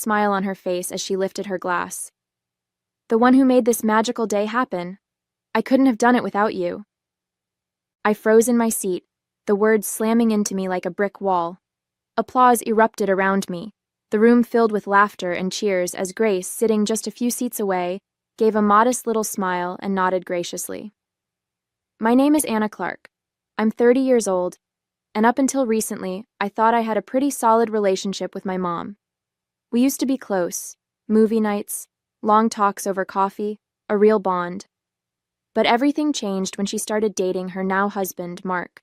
smile on her face as she lifted her glass. "The one who made this magical day happen. I couldn't have done it without you." I froze in my seat, the words slamming into me like a brick wall. Applause erupted around me, the room filled with laughter and cheers as Grace, sitting just a few seats away, gave a modest little smile and nodded graciously. "My name is Anna Clark. I'm 30 years old, and up until recently, I thought I had a pretty solid relationship with my mom. We used to be close, movie nights, long talks over coffee, a real bond. But everything changed when she started dating her now husband, Mark.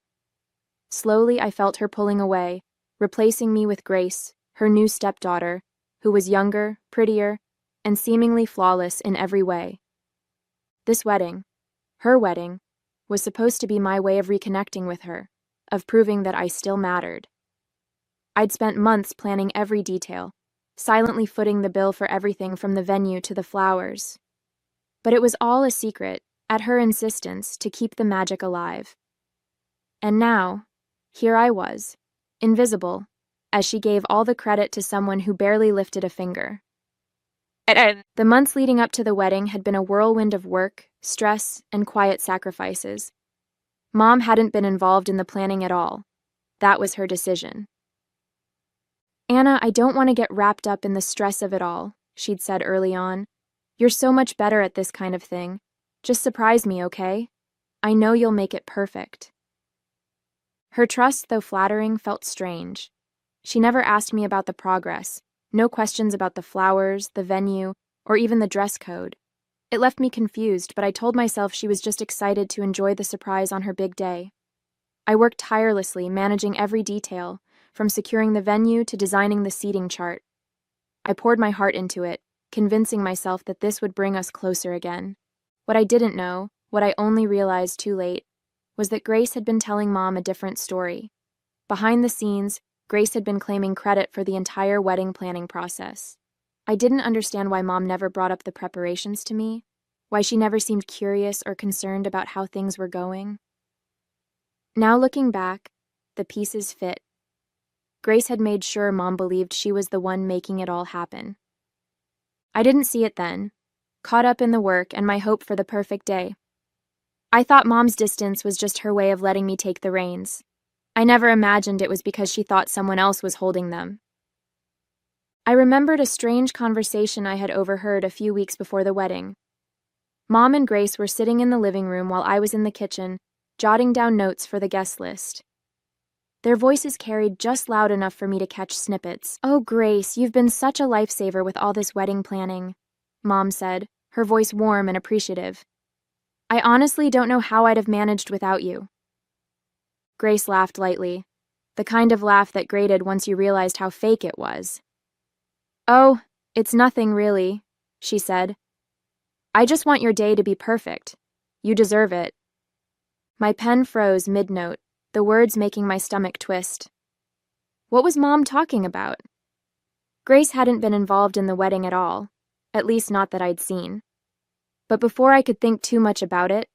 Slowly, I felt her pulling away, replacing me with Grace, her new stepdaughter, who was younger, prettier, and seemingly flawless in every way. This wedding, her wedding, was supposed to be my way of reconnecting with her, of proving that I still mattered. I'd spent months planning every detail, silently footing the bill for everything from the venue to the flowers. But it was all a secret, at her insistence, to keep the magic alive. And now, here I was, invisible, as she gave all the credit to someone who barely lifted a finger. The months leading up to the wedding had been a whirlwind of work, stress, and quiet sacrifices. Mom hadn't been involved in the planning at all. That was her decision. "Anna, I don't want to get wrapped up in the stress of it all," she'd said early on. "You're so much better at this kind of thing. Just surprise me, okay? I know you'll make it perfect." Her trust, though flattering, felt strange. She never asked me about the progress, no questions about the flowers, the venue, or even the dress code. It left me confused, but I told myself she was just excited to enjoy the surprise on her big day. I worked tirelessly, managing every detail, from securing the venue to designing the seating chart. I poured my heart into it, convincing myself that this would bring us closer again. What I didn't know, what I only realized too late, was that Grace had been telling Mom a different story. Behind the scenes, Grace had been claiming credit for the entire wedding planning process. I didn't understand why Mom never brought up the preparations to me, why she never seemed curious or concerned about how things were going. Now looking back, the pieces fit. Grace had made sure Mom believed she was the one making it all happen. I didn't see it then, caught up in the work and my hope for the perfect day. I thought Mom's distance was just her way of letting me take the reins. I never imagined it was because she thought someone else was holding them. I remembered a strange conversation I had overheard a few weeks before the wedding. Mom and Grace were sitting in the living room while I was in the kitchen, jotting down notes for the guest list. Their voices carried just loud enough for me to catch snippets. "Oh, Grace, you've been such a lifesaver with all this wedding planning," Mom said, her voice warm and appreciative. "I honestly don't know how I'd have managed without you." Grace laughed lightly, the kind of laugh that grated once you realized how fake it was. "Oh, it's nothing really," she said. "I just want your day to be perfect. You deserve it." My pen froze mid-note, the words making my stomach twist. What was Mom talking about? Grace hadn't been involved in the wedding at all, at least not that I'd seen. But before I could think too much about it,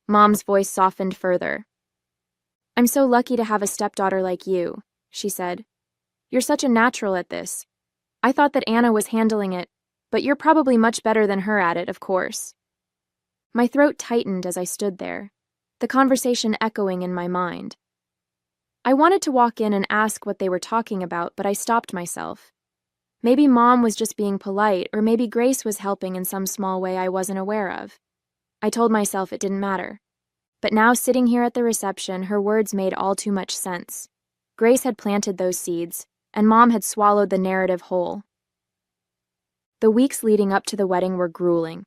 Mom's voice softened further. "I'm so lucky to have a stepdaughter like you," she said. "You're such a natural at this. I thought that Anna was handling it, but you're probably much better than her at it, of course." My throat tightened as I stood there, the conversation echoing in my mind. I wanted to walk in and ask what they were talking about, but I stopped myself. Maybe Mom was just being polite, or maybe Grace was helping in some small way I wasn't aware of. I told myself it didn't matter. But now, sitting here at the reception, her words made all too much sense. Grace had planted those seeds, and Mom had swallowed the narrative whole. The weeks leading up to the wedding were grueling.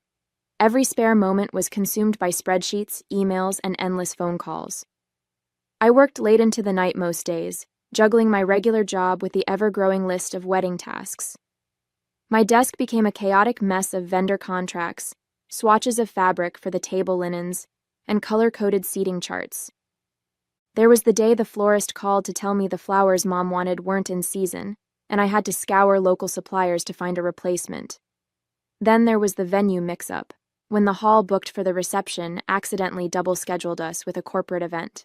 Every spare moment was consumed by spreadsheets, emails, and endless phone calls. I worked late into the night most days, juggling my regular job with the ever-growing list of wedding tasks. My desk became a chaotic mess of vendor contracts, swatches of fabric for the table linens, and color-coded seating charts. There was the day the florist called to tell me the flowers Mom wanted weren't in season, and I had to scour local suppliers to find a replacement. Then there was the venue mix-up, when the hall booked for the reception accidentally double-scheduled us with a corporate event.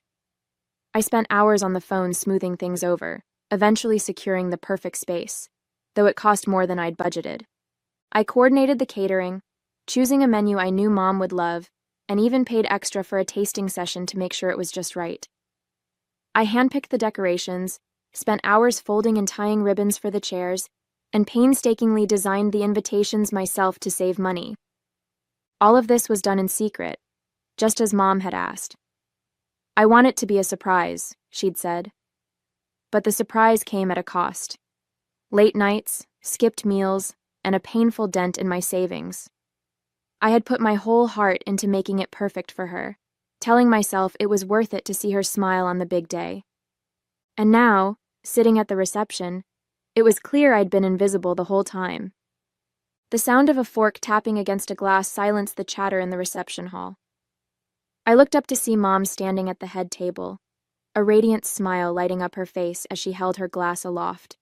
I spent hours on the phone smoothing things over, eventually securing the perfect space. though it cost more than I'd budgeted. I coordinated the catering, choosing a menu I knew Mom would love, and even paid extra for a tasting session to make sure it was just right. I handpicked the decorations, spent hours folding and tying ribbons for the chairs, and painstakingly designed the invitations myself to save money. All of this was done in secret, just as Mom had asked. I want it to be a surprise, she'd said. But the surprise came at a cost. Late nights, skipped meals, and a painful dent in my savings. I had put my whole heart into making it perfect for her, telling myself it was worth it to see her smile on the big day. And now, sitting at the reception, it was clear I'd been invisible the whole time. The sound of a fork tapping against a glass silenced the chatter in the reception hall. I looked up to see Mom standing at the head table, a radiant smile lighting up her face as she held her glass aloft.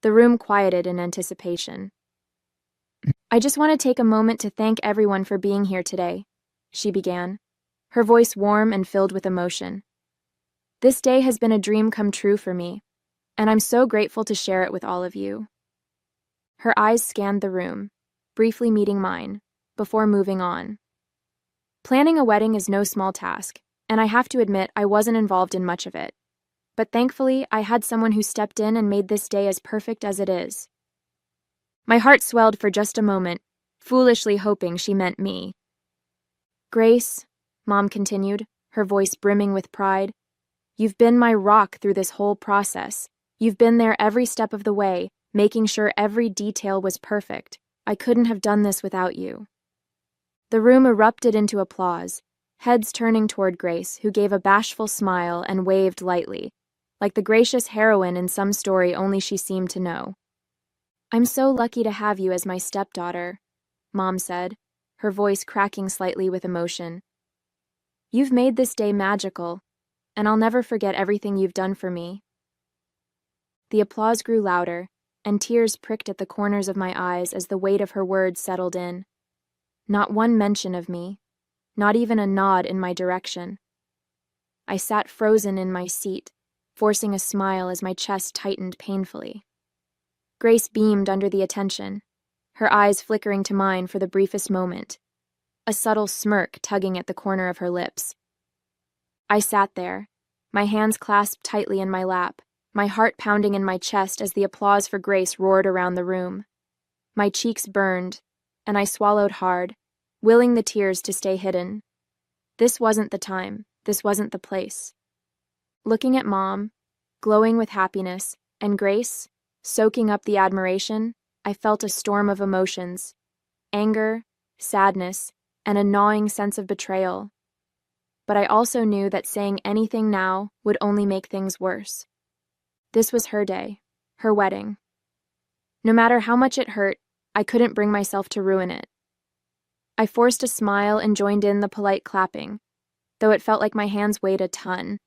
The room quieted in anticipation. I just want to take a moment to thank everyone for being here today, she began, her voice warm and filled with emotion. This day has been a dream come true for me, and I'm so grateful to share it with all of you. Her eyes scanned the room, briefly meeting mine, before moving on. Planning a wedding is no small task, and I have to admit I wasn't involved in much of it. But thankfully, I had someone who stepped in and made this day as perfect as it is. My heart swelled for just a moment, foolishly hoping she meant me. Grace, Mom continued, her voice brimming with pride, you've been my rock through this whole process. You've been there every step of the way, making sure every detail was perfect. I couldn't have done this without you. The room erupted into applause, heads turning toward Grace, who gave a bashful smile and waved lightly, like the gracious heroine in some story only she seemed to know. I'm so lucky to have you as my stepdaughter, Mom said, her voice cracking slightly with emotion. You've made this day magical, and I'll never forget everything you've done for me. The applause grew louder, and tears pricked at the corners of my eyes as the weight of her words settled in. Not one mention of me, not even a nod in my direction. I sat frozen in my seat, forcing a smile as my chest tightened painfully. Grace beamed under the attention, her eyes flickering to mine for the briefest moment, a subtle smirk tugging at the corner of her lips. I sat there, my hands clasped tightly in my lap, my heart pounding in my chest as the applause for Grace roared around the room. My cheeks burned, and I swallowed hard, willing the tears to stay hidden. This wasn't the time, this wasn't the place. Looking at Mom, glowing with happiness, and Grace, soaking up the admiration, I felt a storm of emotions, anger, sadness, and a gnawing sense of betrayal. But I also knew that saying anything now would only make things worse. This was her day, her wedding. No matter how much it hurt, I couldn't bring myself to ruin it. I forced a smile and joined in the polite clapping, though it felt like my hands weighed a ton.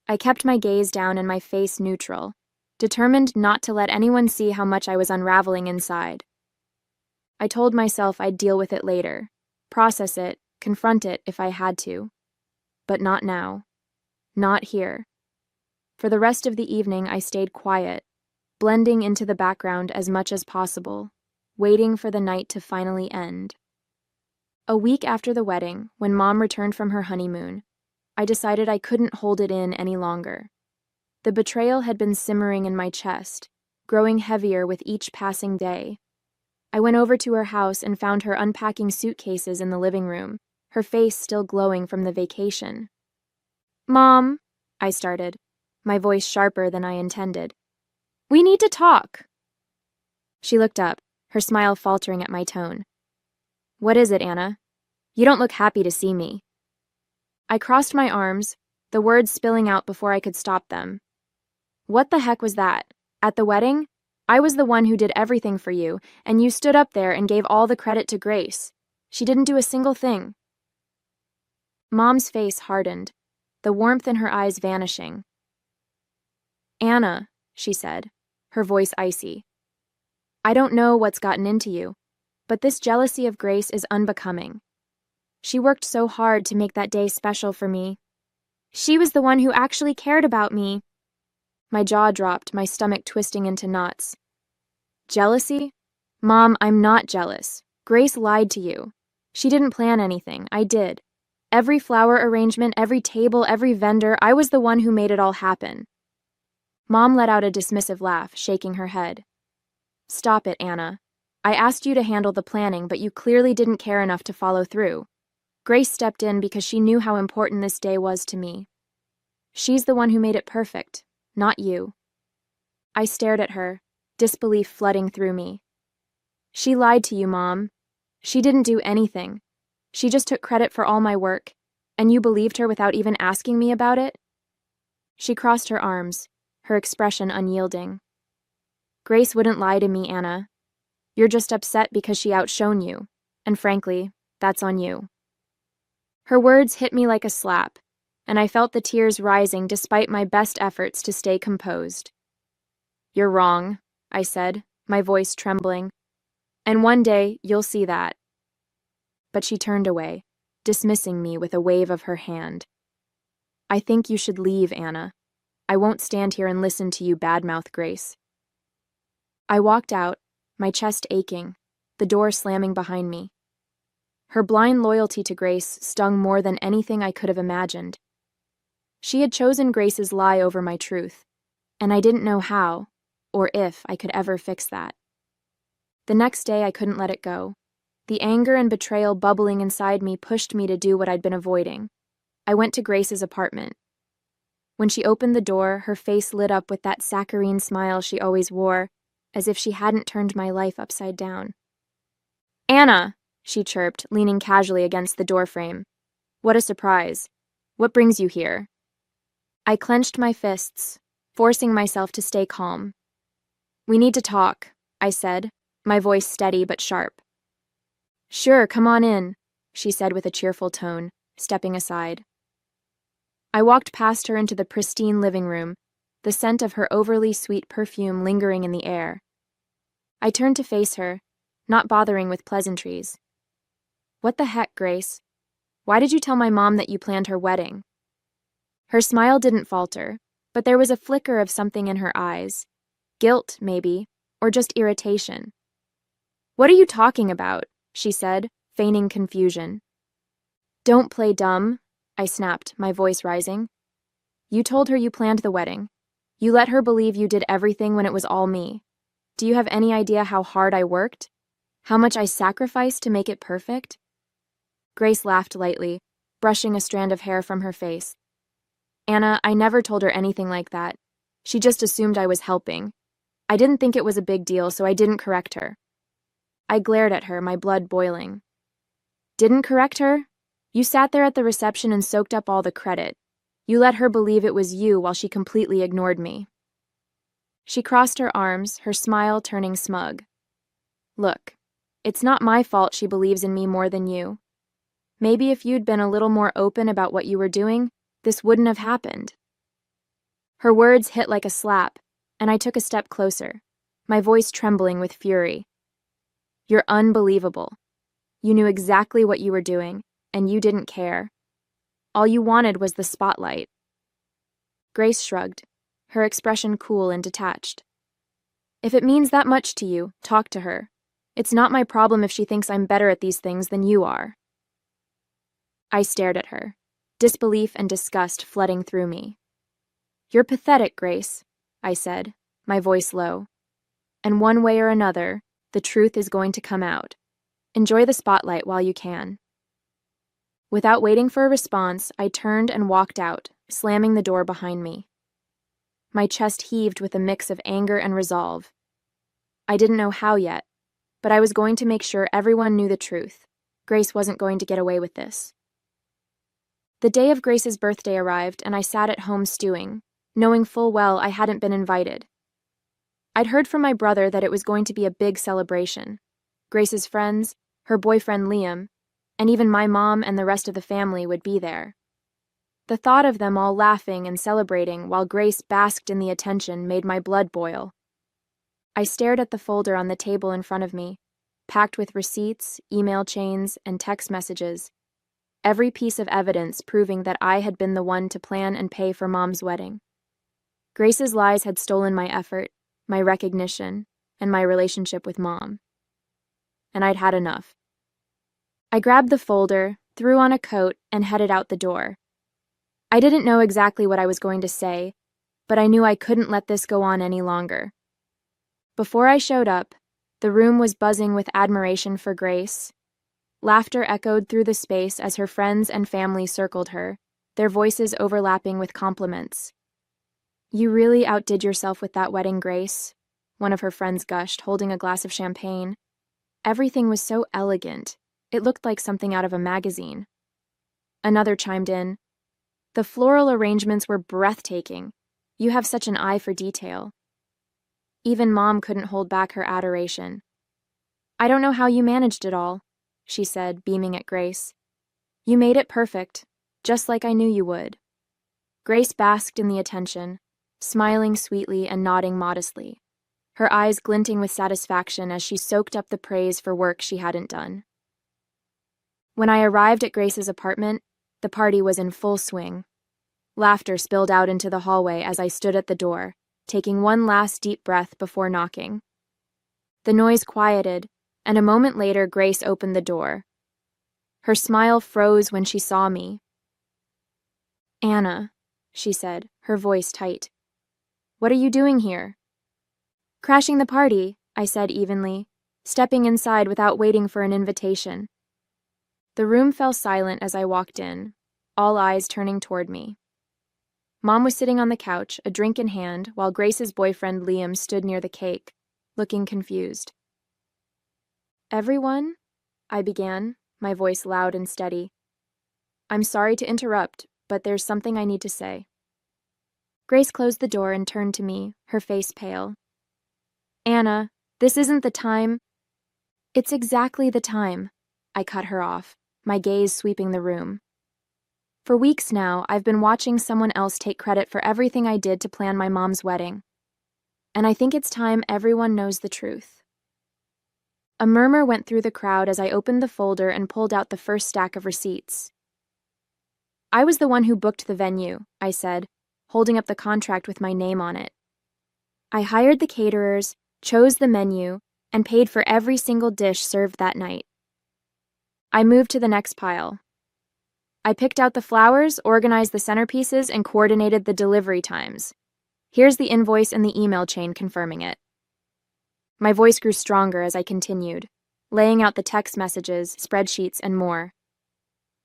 I kept my gaze down and my face neutral, determined not to let anyone see how much I was unraveling inside. I told myself I'd deal with it later, process it, confront it if I had to. But not now. Not here. For the rest of the evening, I stayed quiet, blending into the background as much as possible, waiting for the night to finally end. A week after the wedding, when Mom returned from her honeymoon, I decided I couldn't hold it in any longer. The betrayal had been simmering in my chest, growing heavier with each passing day. I went over to her house and found her unpacking suitcases in the living room, her face still glowing from the vacation. Mom, I started, my voice sharper than I intended. We need to talk. She looked up, her smile faltering at my tone. What is it, Anna? You don't look happy to see me. I crossed my arms, the words spilling out before I could stop them. What the heck was that? At the wedding? I was the one who did everything for you, and you stood up there and gave all the credit to Grace. She didn't do a single thing. Mom's face hardened, the warmth in her eyes vanishing. Anna, she said, her voice icy. I don't know what's gotten into you, but this jealousy of Grace is unbecoming. She worked so hard to make that day special for me. She was the one who actually cared about me. My jaw dropped, my stomach twisting into knots. Jealousy? Mom, I'm not jealous. Grace lied to you. She didn't plan anything. I did. Every flower arrangement, every table, every vendor, I was the one who made it all happen. Mom let out a dismissive laugh, shaking her head. Stop it, Anna. I asked you to handle the planning, but you clearly didn't care enough to follow through. Grace stepped in because she knew how important this day was to me. She's the one who made it perfect, not you. I stared at her, disbelief flooding through me. She lied to you, Mom. She didn't do anything. She just took credit for all my work, and you believed her without even asking me about it? She crossed her arms, her expression unyielding. Grace wouldn't lie to me, Anna. You're just upset because she outshone you, and frankly, that's on you. Her words hit me like a slap, and I felt the tears rising despite my best efforts to stay composed. You're wrong, I said, my voice trembling. And one day, you'll see that. But she turned away, dismissing me with a wave of her hand. I think you should leave, Anna. I won't stand here and listen to you badmouth Grace. I walked out, my chest aching, the door slamming behind me. Her blind loyalty to Grace stung more than anything I could have imagined. She had chosen Grace's lie over my truth, and I didn't know how, or if I could ever fix that. The next day I couldn't let it go. The anger and betrayal bubbling inside me pushed me to do what I'd been avoiding. I went to Grace's apartment. When she opened the door, her face lit up with that saccharine smile she always wore, as if she hadn't turned my life upside down. Anna, she chirped, leaning casually against the doorframe. What a surprise. What brings you here? I clenched my fists, forcing myself to stay calm. We need to talk, I said, my voice steady but sharp. Sure, come on in, she said with a cheerful tone, stepping aside. I walked past her into the pristine living room, the scent of her overly sweet perfume lingering in the air. I turned to face her, not bothering with pleasantries. What the heck, Grace? Why did you tell my mom that you planned her wedding? Her smile didn't falter, but there was a flicker of something in her eyes. Guilt, maybe, or just irritation. What are you talking about? She said, feigning confusion. Don't play dumb, I snapped, my voice rising. You told her you planned the wedding. You let her believe you did everything when it was all me. Do you have any idea how hard I worked? How much I sacrificed to make it perfect? Grace laughed lightly, brushing a strand of hair from her face. Anna, I never told her anything like that. She just assumed I was helping. I didn't think it was a big deal, so I didn't correct her. I glared at her, my blood boiling. Didn't correct her? You sat there at the reception and soaked up all the credit. You let her believe it was you while she completely ignored me. She crossed her arms, her smile turning smug. Look, it's not my fault she believes in me more than you. Maybe if you'd been a little more open about what you were doing, this wouldn't have happened. Her words hit like a slap, and I took a step closer, my voice trembling with fury. You're unbelievable. You knew exactly what you were doing, and you didn't care. All you wanted was the spotlight. Grace shrugged, her expression cool and detached. If it means that much to you, talk to her. It's not my problem if she thinks I'm better at these things than you are. I stared at her, disbelief and disgust flooding through me. You're pathetic, Grace, I said, my voice low. And one way or another, the truth is going to come out. Enjoy the spotlight while you can. Without waiting for a response, I turned and walked out, slamming the door behind me. My chest heaved with a mix of anger and resolve. I didn't know how yet, but I was going to make sure everyone knew the truth. Grace wasn't going to get away with this. The day of Grace's birthday arrived, and I sat at home stewing, knowing full well I hadn't been invited. I'd heard from my brother that it was going to be a big celebration. Grace's friends, her boyfriend Liam, and even my mom and the rest of the family would be there. The thought of them all laughing and celebrating while Grace basked in the attention made my blood boil. I stared at the folder on the table in front of me, packed with receipts, email chains, and text messages, every piece of evidence proving that I had been the one to plan and pay for Mom's wedding. Grace's lies had stolen my effort, my recognition, and my relationship with Mom. And I'd had enough. I grabbed the folder, threw on a coat, and headed out the door. I didn't know exactly what I was going to say, but I knew I couldn't let this go on any longer. Before I showed up, the room was buzzing with admiration for Grace. Laughter echoed through the space as her friends and family circled her, their voices overlapping with compliments. "You really outdid yourself with that wedding, Grace," one of her friends gushed, holding a glass of champagne. "Everything was so elegant. It looked like something out of a magazine." Another chimed in, "The floral arrangements were breathtaking. You have such an eye for detail." Even Mom couldn't hold back her adoration. "I don't know how you managed it all," she said, beaming at Grace. "You made it perfect, just like I knew you would." Grace basked in the attention, smiling sweetly and nodding modestly, her eyes glinting with satisfaction as she soaked up the praise for work she hadn't done. When I arrived at Grace's apartment, the party was in full swing. Laughter spilled out into the hallway as I stood at the door, taking one last deep breath before knocking. The noise quieted, and a moment later Grace opened the door. Her smile froze when she saw me. "Anna," she said, her voice tight. "What are you doing here?" "Crashing the party," I said evenly, stepping inside without waiting for an invitation. The room fell silent as I walked in, all eyes turning toward me. Mom was sitting on the couch, a drink in hand, while Grace's boyfriend Liam stood near the cake, looking confused. "Everyone?" I began, my voice loud and steady. "I'm sorry to interrupt, but there's something I need to say." Grace closed the door and turned to me, her face pale. "Anna, this isn't the time." "It's exactly the time," I cut her off, my gaze sweeping the room. "For weeks now, I've been watching someone else take credit for everything I did to plan my mom's wedding. And I think it's time everyone knows the truth." A murmur went through the crowd as I opened the folder and pulled out the first stack of receipts. "I was the one who booked the venue," I said, holding up the contract with my name on it. "I hired the caterers, chose the menu, and paid for every single dish served that night." I moved to the next pile. "I picked out the flowers, organized the centerpieces, and coordinated the delivery times. Here's the invoice and the email chain confirming it." My voice grew stronger as I continued, laying out the text messages, spreadsheets, and more.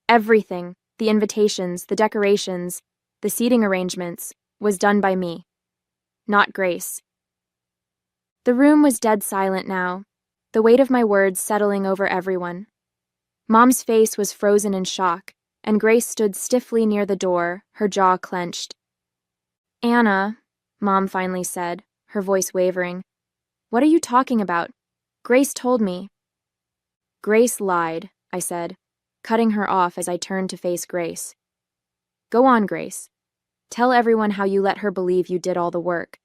Everything, the invitations, the decorations, the seating arrangements, was done by me, not Grace. The room was dead silent now, the weight of my words settling over everyone. Mom's face was frozen in shock, and Grace stood stiffly near the door, her jaw clenched. "Anna," Mom finally said, her voice wavering, "what are you talking about? Grace told me." "Grace lied," I said, cutting her off as I turned to face Grace. "Go on, Grace. Tell everyone how you let her believe you did all the work.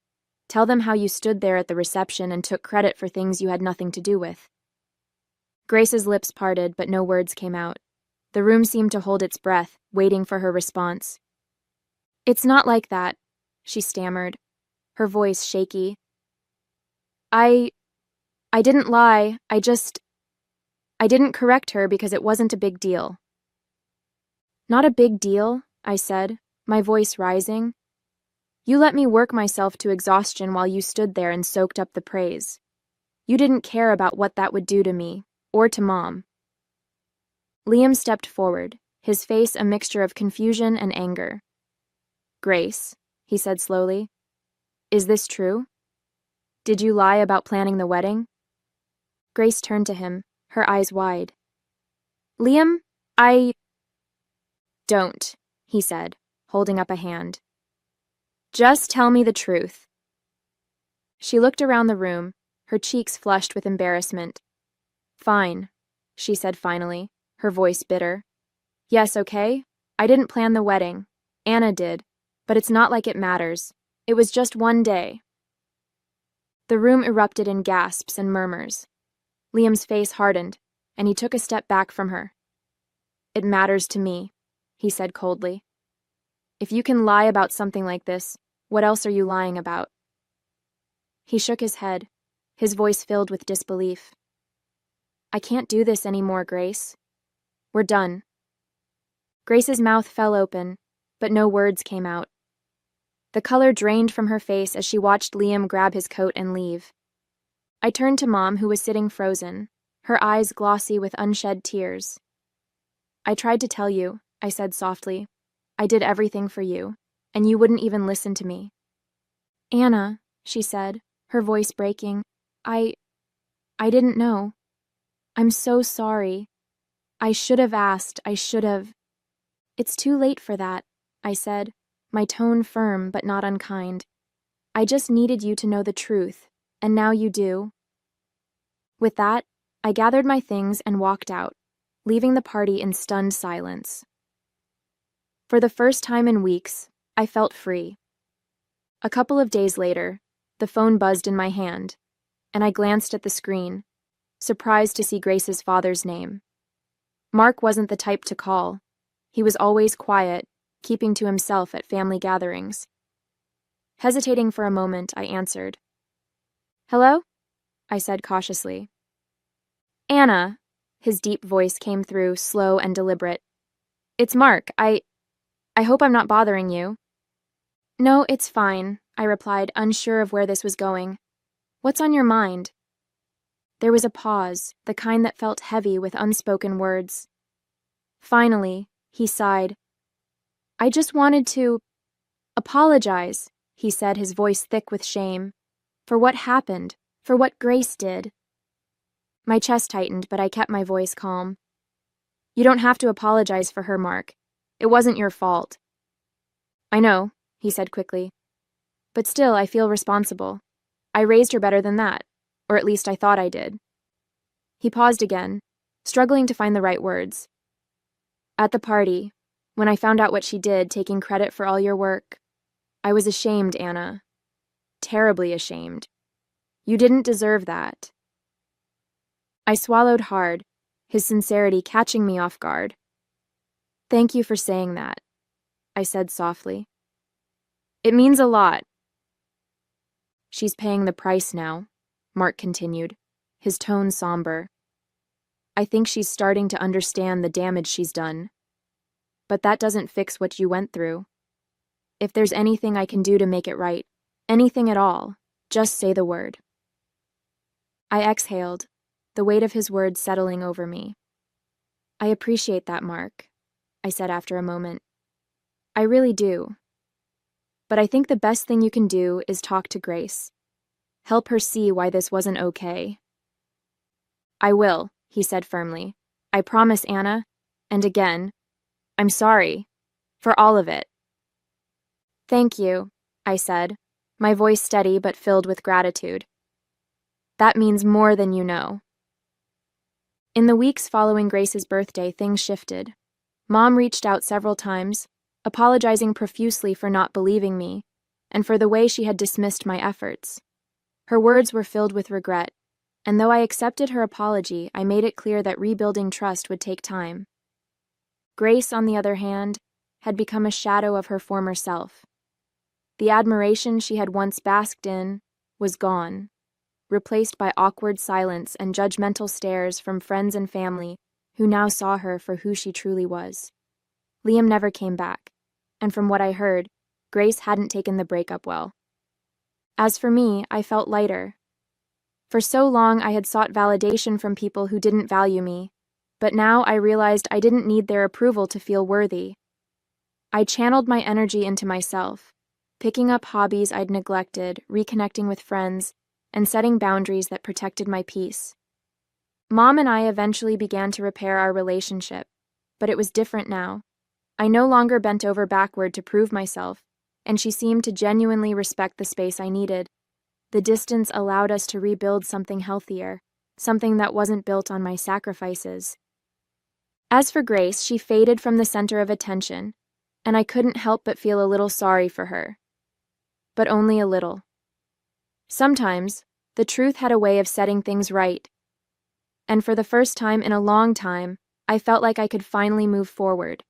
Tell them how you stood there at the reception and took credit for things you had nothing to do with." Grace's lips parted, but no words came out. The room seemed to hold its breath, waiting for her response. "It's not like that," she stammered, her voice shaky. I didn't lie, I didn't correct her because it wasn't a big deal." "Not a big deal," I said, my voice rising. "You let me work myself to exhaustion while you stood there and soaked up the praise. You didn't care about what that would do to me, or to Mom." Liam stepped forward, his face a mixture of confusion and anger. "Grace," he said slowly, "is this true? Did you lie about planning the wedding?" Grace turned to him, her eyes wide. "Liam, Don't," he said, holding up a hand. "Just tell me the truth." She looked around the room, her cheeks flushed with embarrassment. "Fine," she said finally, her voice bitter. "Yes, okay? I didn't plan the wedding. Anna did, but it's not like it matters. It was just one day." The room erupted in gasps and murmurs. Liam's face hardened, and he took a step back from her. "It matters to me," he said coldly. "If you can lie about something like this, what else are you lying about?" He shook his head, his voice filled with disbelief. I can't do this anymore, Grace. We're done. Grace's mouth fell open, but no words came out. The color drained from her face as she watched Liam grab his coat and leave. I turned to Mom, who was sitting frozen, her eyes glossy with unshed tears. I tried to tell you, I said softly. I did everything for you, and you wouldn't even listen to me. Anna, she said, her voice breaking, I didn't know. I'm so sorry. I should have asked, I should have. It's too late for that, I said, my tone firm but not unkind. I just needed you to know the truth, and now you do. With that, I gathered my things and walked out, leaving the party in stunned silence. For the first time in weeks, I felt free. A couple of days later, the phone buzzed in my hand, and I glanced at the screen, surprised to see Grace's father's name. Mark wasn't the type to call. He was always quiet, keeping to himself at family gatherings. Hesitating for a moment, I answered. Hello? I said cautiously. Anna, his deep voice came through, slow and deliberate. It's Mark. I hope I'm not bothering you. No, it's fine, I replied, unsure of where this was going. What's on your mind? There was a pause, the kind that felt heavy with unspoken words. Finally, he sighed. I just wanted to apologize, he said, his voice thick with shame, for what happened, for what Grace did. My chest tightened, but I kept my voice calm. You don't have to apologize for her, Mark. It wasn't your fault. I know, he said quickly. But still, I feel responsible. I raised her better than that, or at least I thought I did. He paused again, struggling to find the right words. At the party, when I found out what she did, taking credit for all your work, I was ashamed, Anna. Terribly ashamed. You didn't deserve that. I swallowed hard, his sincerity catching me off guard. Thank you for saying that, I said softly. It means a lot. She's paying the price now, Mark continued, his tone somber. I think she's starting to understand the damage she's done. But that doesn't fix what you went through. If there's anything I can do to make it right, anything at all, just say the word. I exhaled, the weight of his words settling over me. I appreciate that, Mark, I said after a moment. I really do. But I think the best thing you can do is talk to Grace. Help her see why this wasn't okay. I will, he said firmly. I promise, Anna. And again, I'm sorry. For all of it. Thank you, I said, my voice steady but filled with gratitude. That means more than you know. In the weeks following Grace's birthday, things shifted. Mom reached out several times, apologizing profusely for not believing me, and for the way she had dismissed my efforts. Her words were filled with regret, and though I accepted her apology, I made it clear that rebuilding trust would take time. Grace, on the other hand, had become a shadow of her former self. The admiration she had once basked in was gone, replaced by awkward silence and judgmental stares from friends and family who now saw her for who she truly was. Liam never came back, and from what I heard, Grace hadn't taken the breakup well. As for me, I felt lighter. For so long I had sought validation from people who didn't value me, but now I realized I didn't need their approval to feel worthy. I channeled my energy into myself, picking up hobbies I'd neglected, reconnecting with friends, and setting boundaries that protected my peace. Mom and I eventually began to repair our relationship, but it was different now. I no longer bent over backward to prove myself, and she seemed to genuinely respect the space I needed. The distance allowed us to rebuild something healthier, something that wasn't built on my sacrifices. As for Grace, she faded from the center of attention, and I couldn't help but feel a little sorry for her. But only a little. Sometimes, the truth had a way of setting things right, and for the first time in a long time, I felt like I could finally move forward.